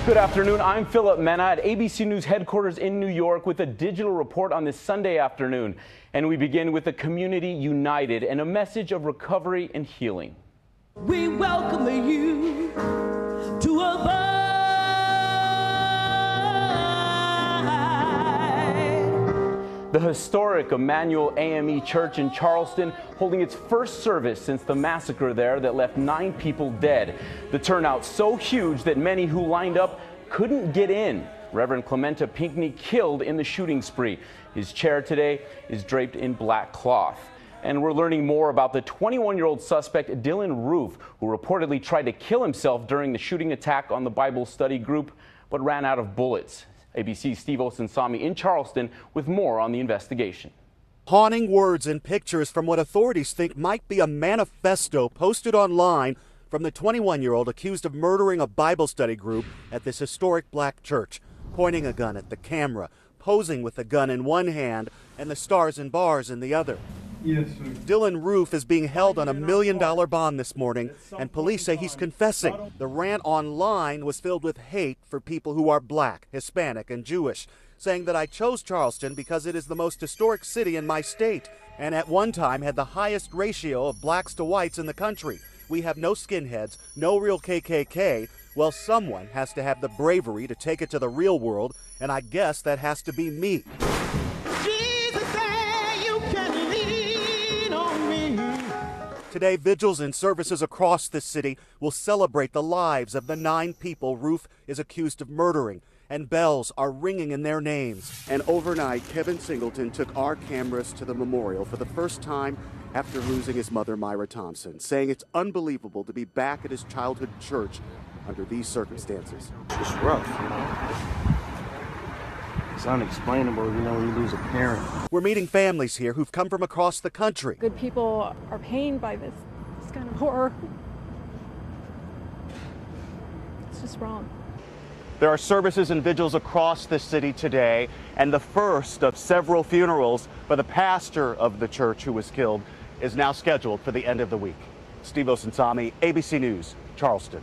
Good afternoon. I'm Philip Mena at ABC News headquarters in New York with a digital report on this Sunday afternoon. And we begin with a community united and a message of recovery and healing. We welcome you to abide. The historic Emmanuel AME Church in Charleston holding its first service since the massacre there that left 9 people dead. The turnout so huge that many who lined up couldn't get in. Reverend Clementa Pinckney killed in the shooting spree. His chair today is draped in black cloth. And we're learning more about the 21-year-old suspect, Dylan Roof, who reportedly tried to kill himself during the shooting attack on the Bible study group, but ran out of bullets. ABC's Steve Osunsami in Charleston with more on the investigation. Haunting words and pictures from what authorities think might be a manifesto posted online from the 21-year-old accused of murdering a Bible study group at this historic black church, pointing a gun at the camera, posing with a gun in one hand and the stars and bars in the other. Yes, sir. Dylan Roof is being held on $1 million bond this morning, and police say he's confessing. The rant online was filled with hate for people who are black, Hispanic, and Jewish, saying that I chose Charleston because it is the most historic city in my state, and at one time had the highest ratio of blacks to whites in the country. We have no skinheads, no real KKK. Well, someone has to have the bravery to take it to the real world, and I guess that has to be me. Today, vigils and services across the city will celebrate the lives of the 9 people Roof is accused of murdering, and bells are ringing in their names. And overnight, Kevin Singleton took our cameras to the memorial for the first time after losing his mother, Myra Thompson, saying it's unbelievable to be back at his childhood church under these circumstances. It's rough, you know. It's unexplainable, you know, when you lose a parent. We're meeting families here who've come from across the country. Good people are pained by this kind of horror. It's just wrong. There are services and vigils across the city today, and the first of several funerals for the pastor of the church who was killed is now scheduled for the end of the week. Steve Osunsami, ABC News, Charleston.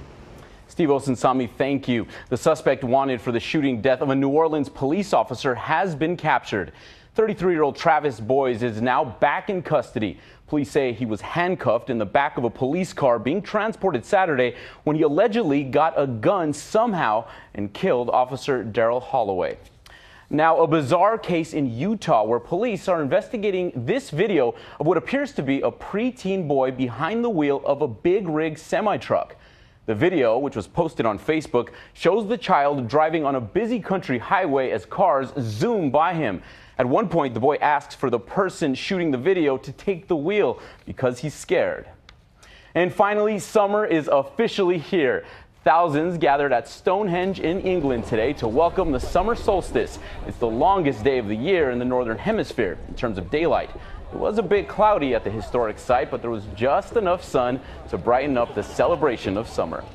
Steve Osunsami, thank you. The suspect wanted for the shooting death of a New Orleans police officer has been captured. 33-year-old Travis Boyes is now back in custody. Police say he was handcuffed in the back of a police car being transported Saturday when he allegedly got a gun somehow and killed Officer Darrell Holloway. Now, a bizarre case in Utah where police are investigating this video of what appears to be a preteen boy behind the wheel of a big rig semi-truck. The video, which was posted on Facebook, shows the child driving on a busy country highway as cars zoom by him. At one point, the boy asks for the person shooting the video to take the wheel because he's scared. And finally, summer is officially here. Thousands gathered at Stonehenge in England today to welcome the summer solstice. It's the longest day of the year in the northern hemisphere in terms of daylight. It was a bit cloudy at the historic site, but there was just enough sun to brighten up the celebration of summer.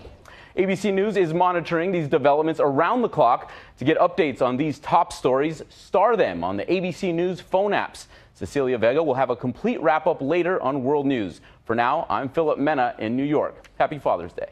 ABC News is monitoring these developments around the clock. To get updates on these top stories, star them on the ABC News phone apps. Cecilia Vega will have a complete wrap-up later on World News. For now, I'm Philip Mena in New York. Happy Father's Day.